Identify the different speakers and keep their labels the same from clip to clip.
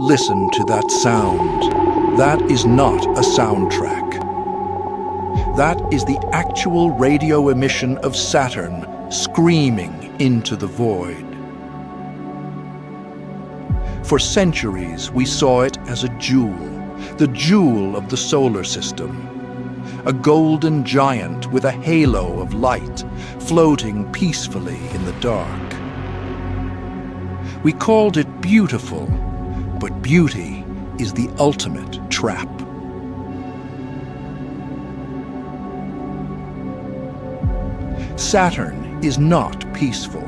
Speaker 1: Listen to that sound. That is not a soundtrack. That is the actual radio emission of Saturn screaming into the void. For centuries, we saw it as a jewel, the jewel of the solar system. A golden giant with a halo of light, floating peacefully in the dark. We called it beautiful, but beauty is the ultimate trap. Saturn is not peaceful.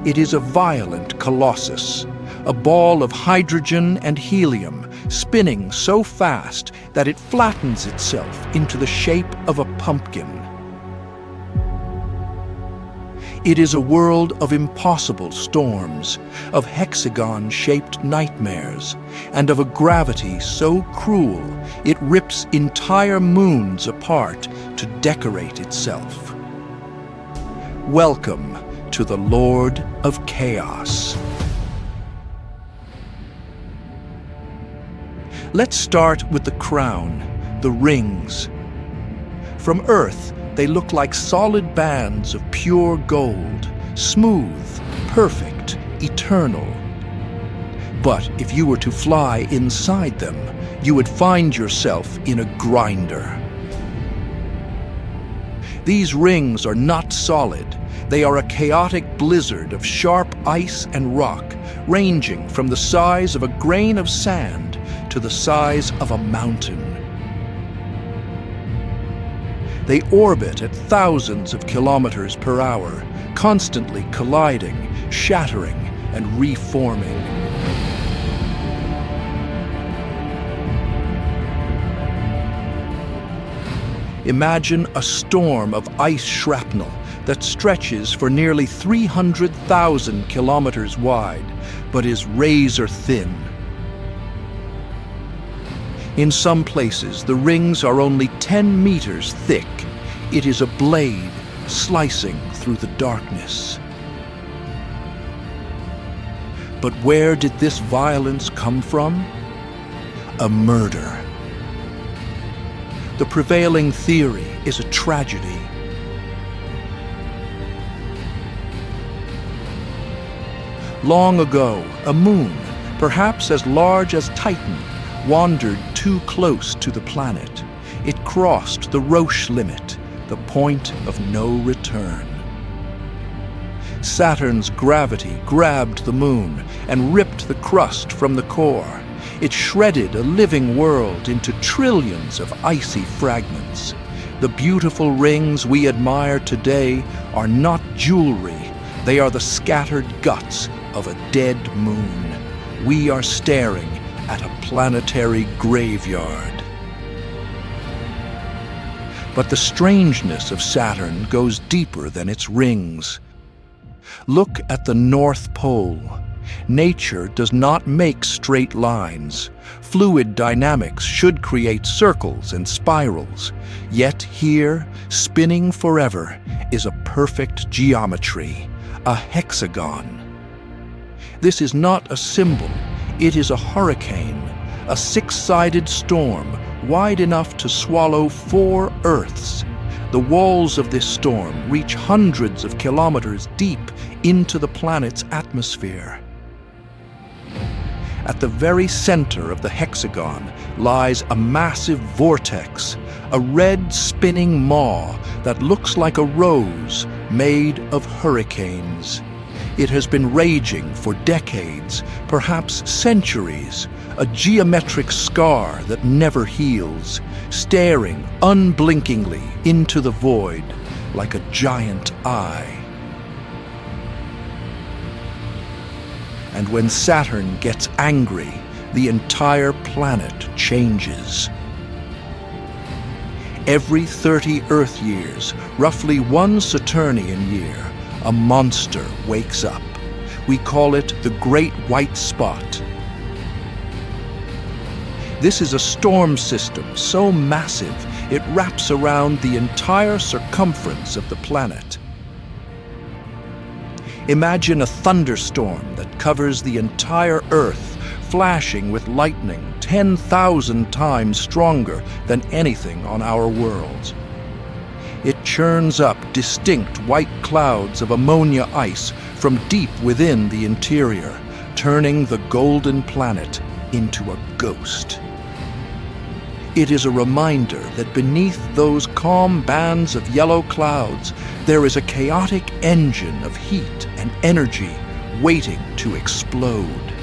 Speaker 1: It is a violent colossus, a ball of hydrogen and helium spinning so fast that it flattens itself into the shape of a pumpkin. It is a world of impossible storms, of hexagon-shaped nightmares, and of a gravity so cruel it rips entire moons apart to decorate itself. Welcome to the Lord of Chaos. Let's start with the crown, the rings. From Earth, they look like solid bands of pure gold, smooth, perfect, eternal. But if you were to fly inside them, you would find yourself in a grinder. These rings are not solid. They are a chaotic blizzard of sharp ice and rock, ranging from the size of a grain of sand to the size of a mountain. They orbit at thousands of kilometers per hour, constantly colliding, shattering, and reforming. Imagine a storm of ice shrapnel that stretches for nearly 300,000 kilometers wide, but is razor thin. In some places, the rings are only 10 meters thick. It is a blade slicing through the darkness. But where did this violence come from? A murder. The prevailing theory is a tragedy. Long ago, a moon, perhaps as large as Titan, wandered too close to the planet. It crossed the Roche limit, the point of no return. Saturn's gravity grabbed the moon and ripped the crust from the core. It shredded a living world into trillions of icy fragments. The beautiful rings we admire today are not jewelry. They are the scattered guts of a dead moon. We are staring at a planetary graveyard. But the strangeness of Saturn goes deeper than its rings. Look at the North Pole. Nature does not make straight lines. Fluid dynamics should create circles and spirals. Yet here, spinning forever, is a perfect geometry, a hexagon. This is not a symbol. It is a hurricane, a six-sided storm wide enough to swallow 4 Earths. The walls of this storm reach hundreds of kilometers deep into the planet's atmosphere. At the very center of the hexagon lies a massive vortex, a red spinning maw that looks like a rose made of hurricanes. It has been raging for decades, perhaps centuries, a geometric scar that never heals, staring unblinkingly into the void like a giant eye. And when Saturn gets angry, the entire planet changes. Every 30 Earth years, roughly 1 Saturnian year, a monster wakes up. We call it the Great White Spot. This is a storm system so massive it wraps around the entire circumference of the planet. Imagine a thunderstorm that covers the entire Earth, flashing with lightning 10,000 times stronger than anything on our worlds. It churns up distinct white clouds of ammonia ice from deep within the interior, turning the golden planet into a ghost. It is a reminder that beneath those calm bands of yellow clouds, there is a chaotic engine of heat and energy waiting to explode.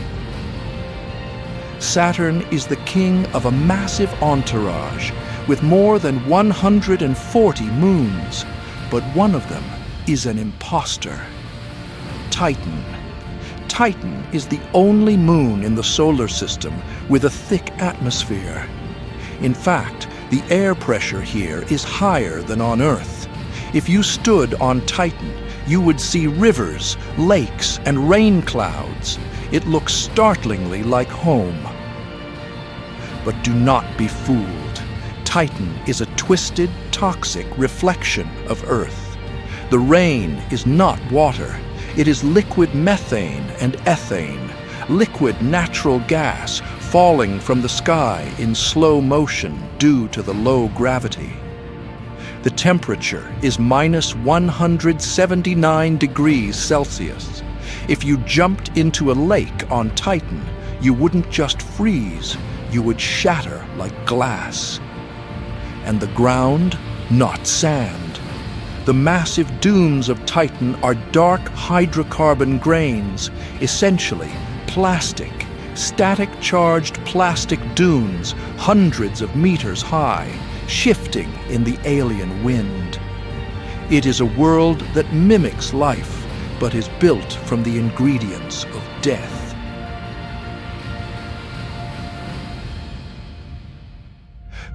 Speaker 1: Saturn is the king of a massive entourage with more than 140 moons, but one of them is an imposter. Titan. Titan is the only moon in the solar system with a thick atmosphere. In fact, the air pressure here is higher than on Earth. If you stood on Titan, you would see rivers, lakes, and rain clouds. It looks startlingly like home. But do not be fooled. Titan is a twisted, toxic reflection of Earth. The rain is not water. It is liquid methane and ethane, liquid natural gas falling from the sky in slow motion due to the low gravity. The temperature is minus 179 degrees Celsius. If you jumped into a lake on Titan, you wouldn't just freeze, you would shatter like glass. And the ground, not sand. The massive dunes of Titan are dark hydrocarbon grains, essentially plastic, static-charged plastic dunes hundreds of meters high, shifting in the alien wind. It is a world that mimics life, but is built from the ingredients of death.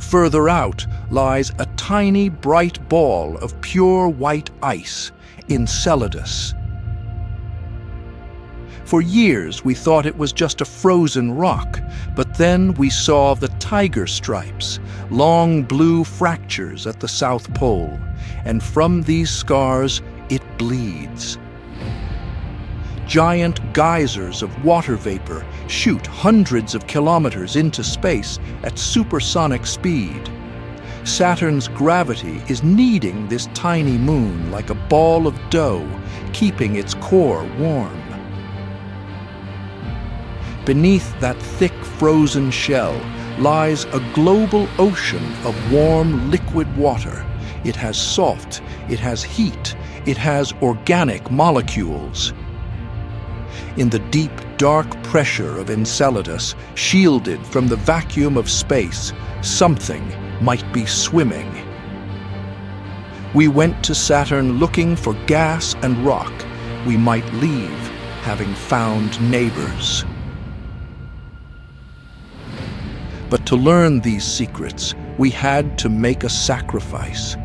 Speaker 1: Further out lies a tiny bright ball of pure white ice, Enceladus. For years we thought it was just a frozen rock, but then we saw the tiger stripes, long blue fractures at the South Pole, and from these scars it bleeds. Giant geysers of water vapor shoot hundreds of kilometers into space at supersonic speed. Saturn's gravity is kneading this tiny moon like a ball of dough, keeping its core warm. Beneath that thick frozen shell lies a global ocean of warm liquid water. It has salt, it has heat, it has organic molecules. In the deep, dark pressure of Enceladus, shielded from the vacuum of space, something might be swimming. We went to Saturn looking for gas and rock. We might leave, having found neighbors. But to learn these secrets, we had to make a sacrifice.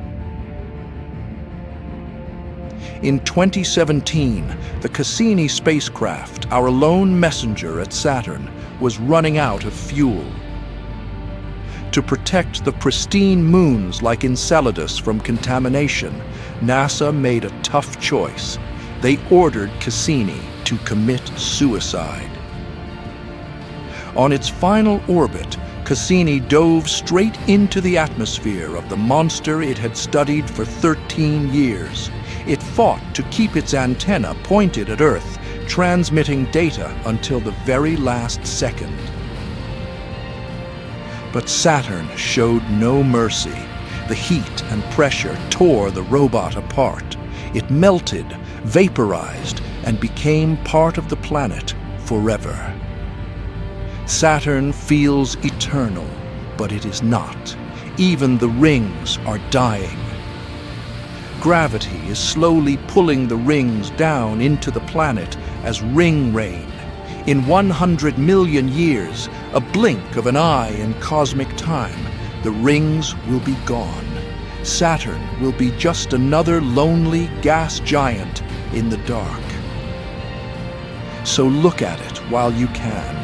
Speaker 1: In 2017, the Cassini spacecraft, our lone messenger at Saturn, was running out of fuel. To protect the pristine moons like Enceladus from contamination, NASA made a tough choice. They ordered Cassini to commit suicide. On its final orbit, Cassini dove straight into the atmosphere of the monster it had studied for 13 years. It fought to keep its antenna pointed at Earth, transmitting data until the very last second. But Saturn showed no mercy. The heat and pressure tore the robot apart. It melted, vaporized, and became part of the planet forever. Saturn feels eternal, but it is not. Even the rings are dying. Gravity is slowly pulling the rings down into the planet as ring rain. In 100 million years, a blink of an eye in cosmic time, the rings will be gone. Saturn will be just another lonely gas giant in the dark. So look at it while you can.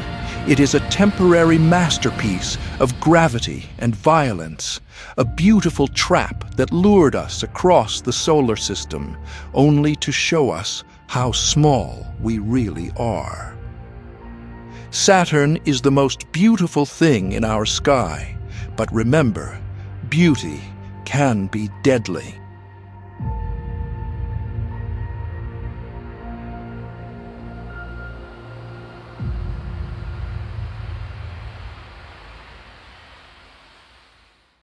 Speaker 1: It is a temporary masterpiece of gravity and violence, a beautiful trap that lured us across the solar system, only to show us how small we really are. Saturn is the most beautiful thing in our sky, but remember, beauty can be deadly.